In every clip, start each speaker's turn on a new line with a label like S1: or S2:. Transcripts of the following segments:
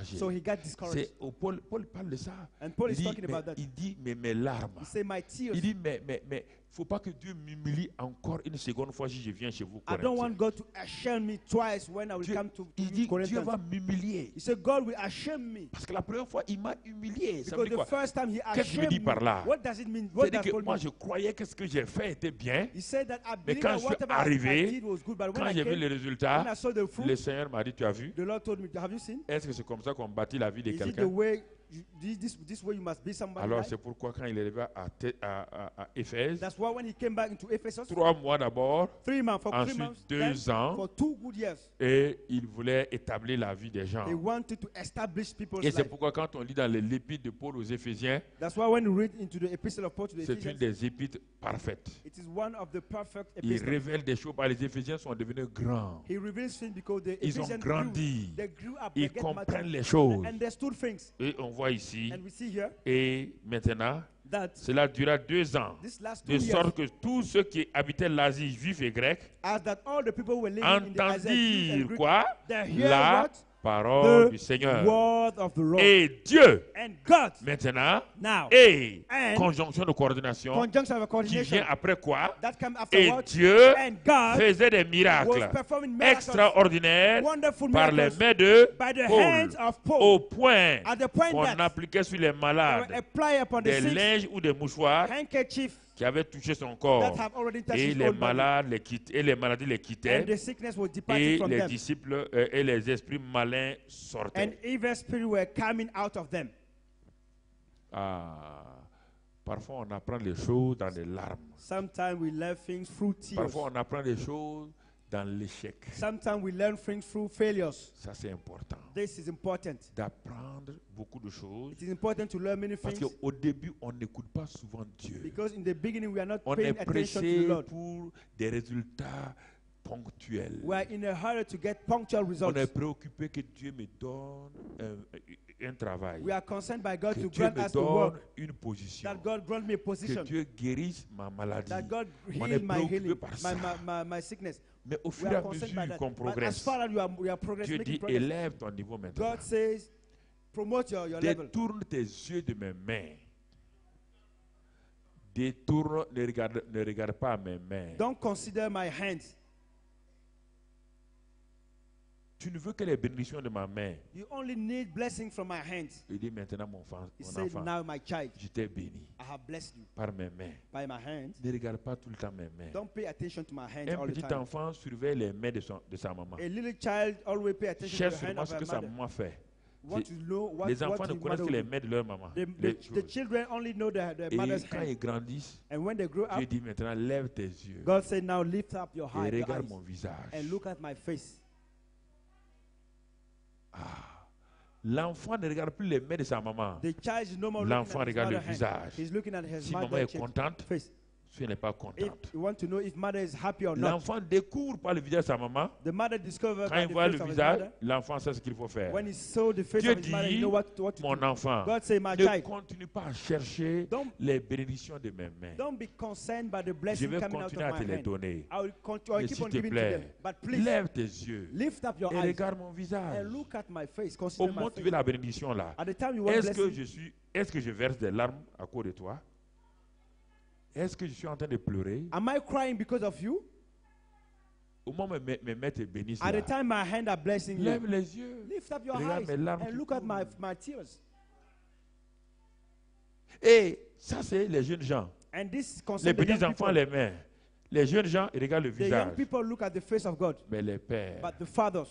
S1: So he got discouraged.
S2: Paul parle de ça.
S1: And Paul is talking about that.
S2: Il dit, mais mes larmes.
S1: He said, my tears.
S2: Il dit, mais faut pas que Dieu m'humilie encore une seconde fois si je viens chez vous.
S1: I don't want God to shame me twice when I will come to
S2: il dit,
S1: Corinthians.
S2: Dieu va m'humilier.
S1: He said, God will shame me.
S2: Parce que la première fois, il m'a humilié. Ça
S1: Because
S2: veut dire
S1: the
S2: quoi?
S1: first time he
S2: Qu'est-ce qu'il me
S1: ashamed
S2: dit par là?
S1: me. What does it mean? What does
S2: C'est-à-dire que
S1: Paul
S2: moi,
S1: mean?
S2: je croyais que ce que j'ai fait était bien.
S1: He said that I
S2: Mais
S1: believe
S2: quand
S1: that
S2: je suis
S1: whatever I
S2: arrivé,
S1: did was good, but when
S2: quand
S1: I
S2: j'ai vu
S1: came,
S2: les résultats,
S1: when I saw the fruit,
S2: le Seigneur m'a dit, tu as vu?
S1: the Lord told me, have you seen?
S2: Est-ce que c'est comme ça qu'on bâtit la vie de
S1: Is it the
S2: quelqu'un?
S1: way, this way you must be somebody
S2: Alors
S1: like?
S2: c'est pourquoi quand il est arrivé à Éphèse,
S1: That's why when he came back into Ephesus,
S2: 3 mois d'abord,
S1: 3 months, for 3
S2: ensuite
S1: months,
S2: 2
S1: then
S2: ans,
S1: for 2 good years,
S2: et il voulait établir la vie des gens.
S1: he wanted to establish people's
S2: Et c'est
S1: life.
S2: pourquoi quand on lit dans l'épître de Paul aux Éphésiens,
S1: That's why when you read into the epistle of Paul to the
S2: c'est une
S1: Ephesians,
S2: des épîtres parfaites.
S1: it is one of the perfect
S2: Il
S1: epistles.
S2: révèle des choses, les Éphésiens sont devenus grands.
S1: He reveals things because the
S2: Ils ont
S1: Ephesians
S2: grandi.
S1: they grew up,
S2: Ils
S1: they get
S2: comprennent
S1: mature,
S2: les choses.
S1: they understood things.
S2: Et on voit ici,
S1: And we see here
S2: et maintenant,
S1: that
S2: cela dura 2 ans.
S1: this last 2
S2: De
S1: years,
S2: sorte que tous ceux qui habitaient l'Asie, juifs et grecs,
S1: as that all the people were living in the Asia, Jews and
S2: entendirent
S1: Greeks,
S2: quoi?
S1: they hear
S2: La
S1: what?
S2: parole du
S1: The
S2: Seigneur.
S1: word of the Lord.
S2: Et Dieu,
S1: And God,
S2: maintenant,
S1: now,
S2: et
S1: and
S2: conjonction de coordination,
S1: conjunction of
S2: qui
S1: coordination,
S2: vient après quoi?
S1: that come
S2: Et
S1: afterwards,
S2: Dieu
S1: and God
S2: faisait des
S1: was
S2: miracles
S1: performing miracles,
S2: extraordinaires
S1: wonderful
S2: par les
S1: miracles,
S2: mains de
S1: by the
S2: Paul,
S1: hands of Paul,
S2: au point
S1: at the point
S2: qu'on
S1: that
S2: appliquait sur les
S1: they
S2: malades
S1: were applied upon the
S2: des
S1: sick,
S2: linges ou des mouchoirs
S1: handkerchief
S2: qui avaient touché son
S1: that
S2: corps.
S1: have already touched
S2: Et
S1: his
S2: les
S1: own body,
S2: malades les quittaient, et les maladies les
S1: and
S2: quittaient,
S1: the sickness was
S2: et
S1: departing from
S2: les
S1: them,
S2: disciples et les esprits malins sortaient.
S1: and evil spirits were coming out of them.
S2: Parfois on apprend les choses dans les larmes.
S1: Sometimes we learn things through tears.
S2: Parfois on apprend les choses dans l'échec.
S1: Sometimes we learn things through failures.
S2: Ça c'est important.
S1: This is important.
S2: D'apprendre beaucoup de choses.
S1: It is important to learn many
S2: Parce
S1: things
S2: qu'au début on n'écoute pas souvent Dieu.
S1: because in the beginning we are not
S2: On
S1: paying
S2: est
S1: attention to the
S2: pressé
S1: Lord.
S2: pour des résultats ponctuels.
S1: We are in a hurry to get punctual
S2: On
S1: results.
S2: est préoccupé que Dieu me donne un travail.
S1: We are concerned by God
S2: Que
S1: to
S2: Dieu
S1: grant
S2: me
S1: us the
S2: donne
S1: work,
S2: une position.
S1: that God grant me a
S2: Que
S1: position,
S2: Dieu guérisse ma maladie.
S1: that God
S2: On est
S1: heal my
S2: préoccupé
S1: healing,
S2: par ça.
S1: my sickness.
S2: Mais au
S1: We
S2: fur et
S1: are
S2: à
S1: concerned by
S2: mesure
S1: that.
S2: qu'on
S1: But as
S2: progresse,
S1: far as we are progressing,
S2: Dieu
S1: making
S2: dit
S1: progress,
S2: élève ton niveau maintenant.
S1: God says, promote your level.
S2: Détourne tes yeux de mes mains. Ne regarde pas mes mains.
S1: Don't consider my hands.
S2: Tu ne veux que les bénédictions de ma main.
S1: You only need blessing from my hands.
S2: Il dit maintenant mon
S1: He said,
S2: enfant,
S1: now my child,
S2: je t'ai béni
S1: I have blessed you
S2: par mes mains.
S1: by my hands.
S2: Ne regarde pas tout le temps mes mains.
S1: Don't pay attention to my hands
S2: Un
S1: all the
S2: petit
S1: time.
S2: enfant surveille les mains de sa maman.
S1: A little child always pay attention
S2: Cherche
S1: to the hand
S2: seulement
S1: of
S2: ce
S1: her
S2: que sa
S1: mother.
S2: maman fait.
S1: Want to know what,
S2: Les enfants
S1: what
S2: ne
S1: his
S2: connaissent
S1: mother
S2: que les
S1: will do.
S2: mains de leur maman.
S1: The
S2: choses.
S1: children only know their
S2: Et
S1: mother's
S2: quand
S1: hand.
S2: ils grandissent,
S1: And when they grow up,
S2: Dieu dit maintenant lève tes yeux
S1: God said, now lift up your
S2: et
S1: your
S2: regarde
S1: eyes
S2: mon visage.
S1: and look at my face.
S2: L'enfant ne regarde plus les mains de sa maman.
S1: The child is no more
S2: L'enfant
S1: looking at his
S2: regarde le
S1: mother's hand.
S2: visage.
S1: He's looking at his
S2: Si maman
S1: mother's
S2: est contente,
S1: face.
S2: si elle n'est pas
S1: If
S2: contente.
S1: you want to know if mother is happy or not,
S2: L'enfant découvre par le visage de sa maman.
S1: the mother discovers
S2: Quand
S1: by
S2: il
S1: the
S2: voit le
S1: face of his
S2: visage,
S1: mother.
S2: l'enfant sait ce qu'il faut faire.
S1: When he saw the face
S2: Dieu
S1: of his mother,
S2: dit,
S1: you know what to
S2: mon
S1: do.
S2: enfant,
S1: God say, my
S2: ne
S1: child,
S2: continue pas à chercher
S1: Don't-
S2: les bénédictions de mes mains.
S1: don't be concerned by the
S2: Je
S1: blessing
S2: vais
S1: coming out of
S2: continuer à te
S1: my
S2: les
S1: hand.
S2: donner.
S1: I will
S2: Mais
S1: keep
S2: s'il
S1: on
S2: te
S1: giving to them.
S2: plaît,
S1: But please,
S2: lève tes yeux
S1: lift up your
S2: et
S1: eyes
S2: regarde mon visage.
S1: and look at my face.
S2: Au
S1: Consider
S2: moment
S1: my
S2: où tu
S1: face.
S2: veux la bénédiction là,
S1: At the time you want blessing,
S2: est-ce que je verse des larmes à cause de toi? Est-ce que je suis en train de pleurer?
S1: am I crying because of you?
S2: Au moment où mes mains te bénissent
S1: At
S2: là,
S1: the time my hand are blessing you,
S2: lève les yeux.
S1: lift up your
S2: Regarde
S1: eyes
S2: mes larmes
S1: and
S2: qui
S1: look at
S2: coulent.
S1: my tears.
S2: Et ça, c'est les jeunes gens.
S1: And this
S2: Les
S1: concerns the young
S2: petits-enfants,
S1: people.
S2: les mains. Les jeunes gens, ils regardent le
S1: The young
S2: visage.
S1: people look at the face of God,
S2: Mais les pères
S1: but the fathers,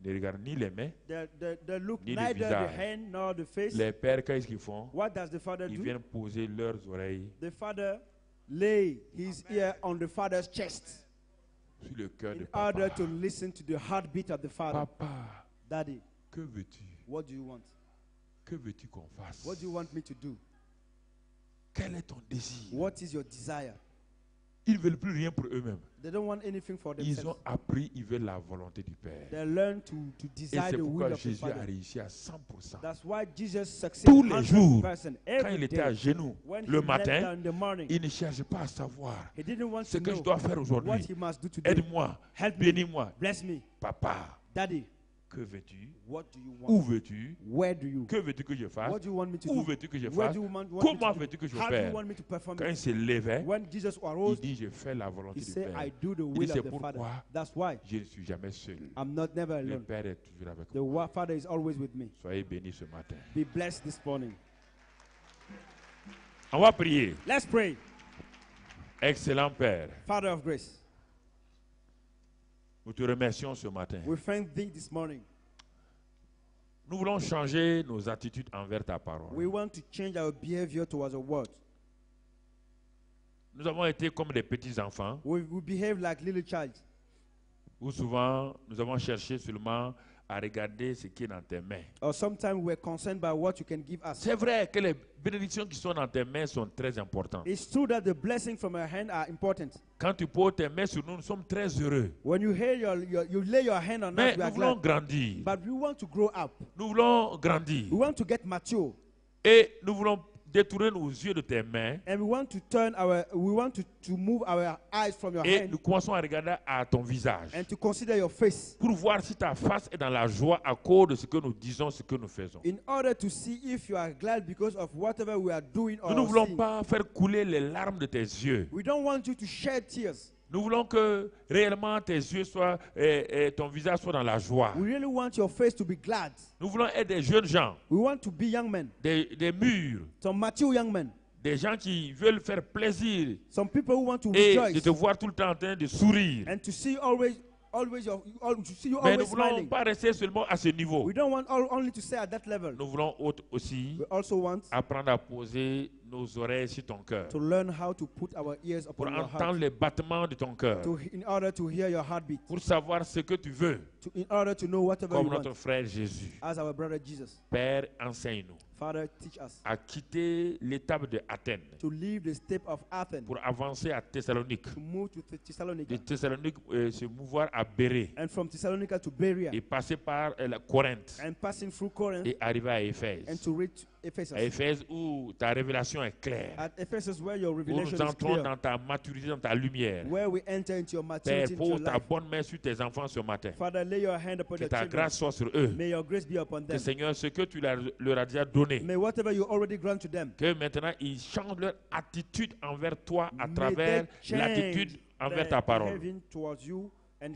S2: ne regardent ni les mains,
S1: they look
S2: Ni le
S1: neither the
S2: visage.
S1: hand nor the face.
S2: les pères, qu'est-ce qu'ils font?
S1: What does the father
S2: Ils
S1: do?
S2: viennent poser leurs oreilles
S1: The father lay his ear on the father's chest
S2: sur le cœur de
S1: in
S2: papa.
S1: order to listen to the heartbeat of the father.
S2: Papa,
S1: Daddy,
S2: que veux-tu?
S1: what do you want?
S2: Que veux-tu qu'on fasse?
S1: What do you want me to do?
S2: Quel est ton désir?
S1: What is your desire?
S2: Ils ne veulent plus rien pour eux-mêmes.
S1: They don't want anything for
S2: Ils
S1: themselves.
S2: ont appris, ils veulent la volonté du Père.
S1: They learn to
S2: Et
S1: desire
S2: c'est
S1: the will
S2: pourquoi
S1: of the
S2: Jésus a
S1: Father.
S2: réussi à 100%.
S1: That's why Jesus succeeded
S2: Tous les jours,
S1: 100%.
S2: Quand
S1: Every
S2: il était à
S1: day,
S2: genoux
S1: when
S2: le
S1: he knelt
S2: matin,
S1: down in the morning,
S2: il ne cherche pas à savoir
S1: he didn't want
S2: ce
S1: to
S2: que je
S1: know
S2: dois faire
S1: what
S2: aujourd'hui.
S1: he must do today.
S2: Aide-moi,
S1: Help me,
S2: bénis-moi.
S1: bless me,
S2: Papa,
S1: Daddy.
S2: Que veux-tu?
S1: What do you
S2: Où
S1: want?
S2: veux-tu?
S1: Where do you?
S2: Que veux-tu que je fasse?
S1: What do you want me to
S2: Où
S1: do?
S2: veux-tu que je
S1: Where
S2: fasse?
S1: do you want me
S2: Comment
S1: to
S2: veux-tu que je
S1: do? How do you
S2: fasse?
S1: want me to perform
S2: Quand il
S1: it?
S2: se levait,
S1: When Jesus
S2: il
S1: arose,
S2: dit je fais la volonté
S1: he
S2: du
S1: said,
S2: Père.
S1: I do the
S2: Il dit
S1: will
S2: c'est
S1: of the Father.
S2: pourquoi
S1: That's why
S2: je ne suis jamais seul.
S1: I'm not never
S2: Le
S1: alone.
S2: Père est toujours avec
S1: The
S2: moi.
S1: Father is always with me.
S2: Soyez bénis ce matin.
S1: Be blessed this morning.
S2: On va prier.
S1: Let's pray.
S2: Excellent Père,
S1: Father of grace,
S2: nous te remercions ce matin.
S1: we thank thee this morning.
S2: Nous voulons changer nos attitudes envers ta
S1: We
S2: parole.
S1: want to change our behavior towards your word.
S2: Nous avons été comme des petits enfants
S1: We behave like little child.
S2: où souvent nous avons cherché seulement à regarder ce qui est dans tes mains.
S1: Or sometimes we're concerned by what you can give us.
S2: C'est vrai que les bénédictions qui sont dans tes mains sont très importantes.
S1: It's true that the blessings from your hand are important.
S2: Quand tu poses tes mains sur nous, nous sommes très heureux.
S1: When you you lay your hand on
S2: Mais
S1: us, we
S2: nous
S1: are
S2: voulons
S1: glad.
S2: grandir.
S1: But we want to grow up.
S2: Nous voulons grandir.
S1: We want to get mature.
S2: Et nous voulons détourner nos yeux de tes mains.
S1: And we want to move our eyes from your
S2: Et
S1: hand
S2: nous commençons à regarder à ton visage.
S1: and to consider your face
S2: Pour voir si ta face est dans la joie à cause de ce que nous disons, ce que nous faisons.
S1: in order to see if you are glad because of whatever we are doing
S2: Nous ne
S1: or
S2: voulons
S1: seeing.
S2: pas faire couler les larmes de tes yeux.
S1: We don't want you to shed tears.
S2: Nous voulons que réellement tes yeux soient, et ton visage soit dans la joie.
S1: We really want your face to be glad.
S2: Nous voulons être des jeunes gens,
S1: We want to be young men,
S2: des mûrs,
S1: some mature young men,
S2: des gens qui veulent faire plaisir
S1: some people who want to
S2: et de
S1: rejoice
S2: te voir tout le temps en train de sourire.
S1: and to see always to see you
S2: Mais nous
S1: always
S2: ne voulons
S1: smiling.
S2: pas rester seulement à ce niveau.
S1: We don't want only to stay at that level.
S2: Nous voulons aussi
S1: We also want
S2: apprendre à poser nos oreilles sur ton cœur
S1: to learn how to put our ears
S2: pour
S1: upon your
S2: entendre
S1: heart,
S2: les battements de ton cœur,
S1: in order to hear your heartbeat,
S2: pour savoir ce que tu veux,
S1: in order to know whatever
S2: comme
S1: you
S2: notre
S1: want.
S2: frère Jésus.
S1: As our brother Jesus,
S2: Père, enseigne-nous
S1: Father, teach us
S2: à quitter l'étape de Athènes
S1: to leave the step of Athens,
S2: pour avancer à Thessalonique.
S1: to move to Thessalonica,
S2: De Thessalonique, se mouvoir à Bérée
S1: and from Thessalonica to Berea,
S2: et passer par la Corinthe
S1: and passing through Corinth,
S2: et arriver à
S1: and
S2: Éphèse.
S1: to reach Ephesus.
S2: À Éphèse où ta révélation est claire,
S1: At Ephesus, where your
S2: où
S1: revelation
S2: nous
S1: is
S2: entrons
S1: clear,
S2: dans ta maturité, dans ta lumière.
S1: where we enter into your
S2: Père,
S1: maturity, into your
S2: pose ta
S1: life.
S2: bonne main sur tes enfants ce matin.
S1: Father, lay your hand upon
S2: Que
S1: your
S2: ta
S1: children.
S2: grâce soit sur eux.
S1: May your grace be upon
S2: Que
S1: them.
S2: Seigneur, ce que tu leur as déjà donné,
S1: May whatever you already grant to them,
S2: que maintenant ils changent leur attitude envers toi à
S1: may
S2: travers
S1: they change
S2: l'attitude envers
S1: their
S2: ta parole.
S1: behaving towards you and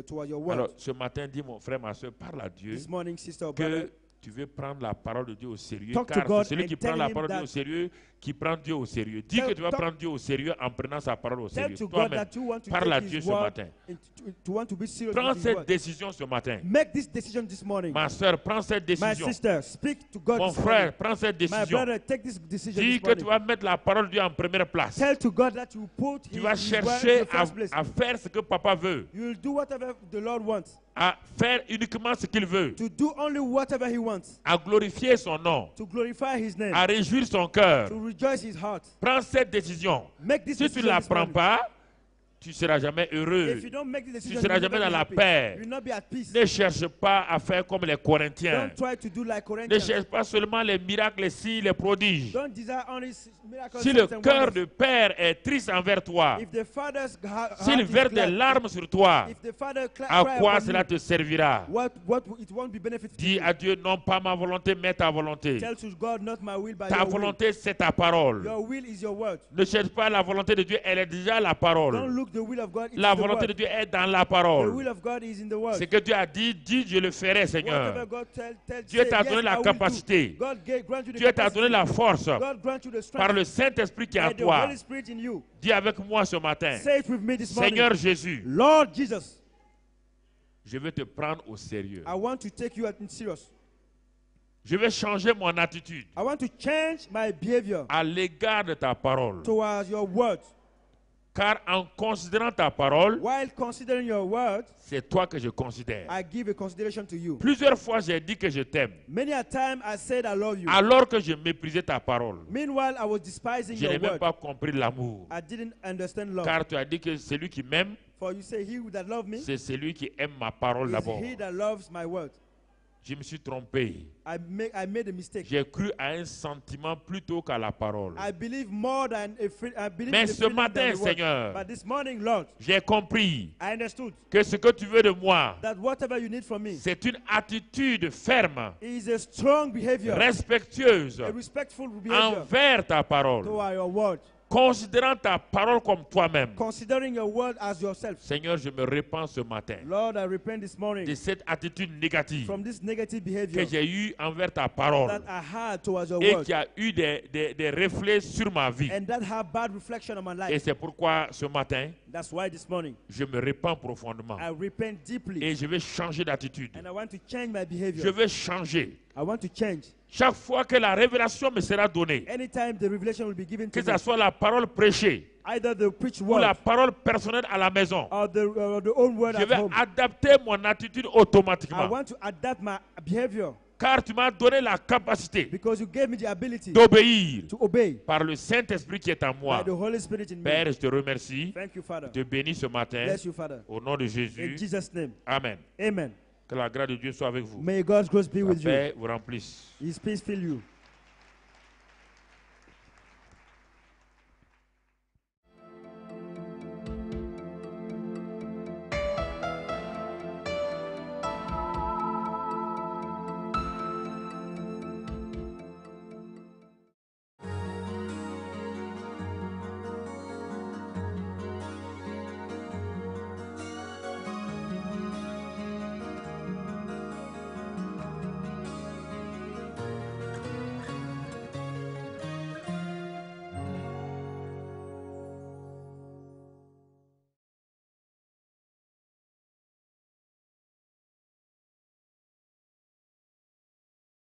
S1: towards your word.
S2: Alors ce matin, dis mon frère, ma soeur, parle à Dieu
S1: This morning, sister or brother,
S2: que tu veux prendre la parole de Dieu au sérieux,
S1: Talk to
S2: car
S1: God
S2: c'est celui
S1: and
S2: qui
S1: tell
S2: prend la
S1: him
S2: parole de Dieu
S1: that-
S2: au sérieux, qui prend Dieu au sérieux. Dis
S1: Tell-
S2: que tu vas
S1: talk-
S2: prendre Dieu au sérieux en prenant sa parole au
S1: tell
S2: sérieux.
S1: to God
S2: Toi-même,
S1: that you want to
S2: parle à
S1: take
S2: Dieu
S1: His
S2: ce
S1: word
S2: matin.
S1: and to want to be serious
S2: Prends
S1: with His
S2: cette
S1: word.
S2: décision ce matin.
S1: Make this decision this morning.
S2: Ma soeur, prends cette
S1: My
S2: décision.
S1: sister, speak to God
S2: Mon
S1: this
S2: frère,
S1: morning.
S2: prends cette
S1: My
S2: décision.
S1: brother, take this decision
S2: Dis
S1: this
S2: que tu
S1: morning.
S2: vas mettre la parole de Dieu en première place.
S1: Tell to God that you put
S2: Tu
S1: His
S2: vas
S1: word in
S2: chercher
S1: the first place.
S2: à faire ce que papa veut,
S1: You will do whatever the Lord wants.
S2: à faire uniquement ce qu'il veut,
S1: To do only whatever He wants.
S2: à glorifier son nom,
S1: To glorify His name.
S2: à réjouir son cœur.
S1: To rejoice His heart.
S2: Prends cette décision.
S1: Make this
S2: Si tu ne
S1: decision
S2: la
S1: this
S2: prends
S1: morning.
S2: pas, tu ne seras jamais heureux.
S1: If you don't make this decision,
S2: seras
S1: you will
S2: jamais
S1: never
S2: dans
S1: be
S2: la
S1: happy.
S2: paix.
S1: You will not be at peace.
S2: Ne cherche pas à faire comme les Corinthiens.
S1: Don't try to do like
S2: Ne
S1: Corinthians.
S2: cherche pas seulement les miracles, les signes, les prodiges.
S1: Don't desire only miracles.
S2: Si le
S1: signs and
S2: cœur
S1: wonders.
S2: de père est triste envers toi,
S1: If the father's heart
S2: s'il
S1: is
S2: verse des
S1: glad,
S2: larmes sur toi,
S1: if the father
S2: à
S1: cry
S2: quoi
S1: upon
S2: cela
S1: you,
S2: te servira?
S1: what it won't be benefit to
S2: Dis
S1: you.
S2: à Dieu, non pas ma volonté, mais ta volonté.
S1: Tell to God, not my will, but
S2: Ta
S1: your will.
S2: volonté, c'est ta parole.
S1: Your will is your word.
S2: Ne cherche pas la volonté de Dieu, elle est déjà la
S1: Don't
S2: parole.
S1: look the will of God. It's
S2: La
S1: the
S2: volonté de
S1: word.
S2: Dieu est dans la
S1: The
S2: parole.
S1: will of God is in the word.
S2: Ce que Dieu a dit, dis, je le ferai,
S1: Whatever
S2: Seigneur.
S1: God tell
S2: Dieu
S1: say,
S2: t'a
S1: yes,
S2: donné la
S1: I will
S2: capacité.
S1: do. God grant you the
S2: Dieu t'a donné
S1: capacity.
S2: la force
S1: God grant you the strength.
S2: par le Saint-Esprit qui est en
S1: by the
S2: toi.
S1: Holy Spirit in you.
S2: Dis avec moi ce matin,
S1: Say it with me this morning.
S2: Seigneur Jésus,
S1: Lord Jesus,
S2: je vais te prendre au sérieux.
S1: I want to take you in serious.
S2: Je vais changer mon attitude
S1: I want to change my behavior
S2: à l'égard de ta parole.
S1: towards your word.
S2: Car en considérant ta parole,
S1: While considering your word,
S2: c'est toi que je considère.
S1: I give a consideration to you.
S2: Plusieurs fois, j'ai dit que je t'aime,
S1: Many a time I said I love you.
S2: alors que je méprisais ta parole.
S1: Meanwhile, I was despising
S2: Je
S1: your
S2: n'ai même
S1: word.
S2: pas compris l'amour.
S1: I didn't understand love.
S2: Car tu as dit que celui qui m'aime,
S1: For you say, he that loves me
S2: c'est celui qui aime ma parole
S1: is
S2: d'abord.
S1: he that loves my word.
S2: Je me suis trompé.
S1: I made a mistake.
S2: J'ai cru à un sentiment plutôt qu'à la parole.
S1: I believe more than I believe
S2: Mais
S1: in the
S2: ce
S1: feeling
S2: matin,
S1: than the word.
S2: Seigneur,
S1: But this morning, Lord,
S2: j'ai compris
S1: I understood
S2: que ce que tu veux de moi,
S1: that whatever you need from me
S2: c'est une attitude ferme,
S1: is a strong behavior,
S2: respectueuse
S1: a respectful behavior
S2: envers ta parole,
S1: toward your word,
S2: considérant ta parole comme toi-même.
S1: considering your word as yourself.
S2: Seigneur, je me répands ce matin
S1: Lord, I repent this morning
S2: de cette attitude négative
S1: from this negative
S2: que
S1: behavior
S2: j'ai eue envers ta parole
S1: that I had towards your
S2: et
S1: word
S2: qui a eu des reflets sur ma vie.
S1: and that have bad reflection on my
S2: Et
S1: life.
S2: c'est pourquoi ce matin,
S1: That's why this morning
S2: je me répands profondément
S1: I repent deeply
S2: et je vais changer d'attitude.
S1: and I want to change my
S2: Je
S1: behavior.
S2: vais changer.
S1: I want to change.
S2: Chaque fois que la révélation me sera donnée,
S1: Anytime the revelation will be given
S2: que
S1: to
S2: ce
S1: me,
S2: soit la parole prêchée
S1: either the preached
S2: ou la
S1: word
S2: parole personnelle à la maison,
S1: or the own word
S2: je
S1: at
S2: vais
S1: home,
S2: adapter mon attitude
S1: I
S2: automatiquement.
S1: want to adapt my behavior
S2: Car tu m'as donné la capacité
S1: because you gave me the ability
S2: d'obéir
S1: to obey
S2: par le Saint-Esprit qui est en
S1: by
S2: moi.
S1: the Holy Spirit in me.
S2: Père, je te remercie.
S1: Thank you, Father.
S2: Je te bénis ce matin.
S1: Bless you, Father.
S2: Au nom de
S1: In
S2: Jésus.
S1: Jesus' name.
S2: Amen.
S1: Amen.
S2: Que la grâce de Dieu soit avec vous.
S1: May God's grace be
S2: La
S1: with you.
S2: paix vous remplisse.
S1: His peace fill you.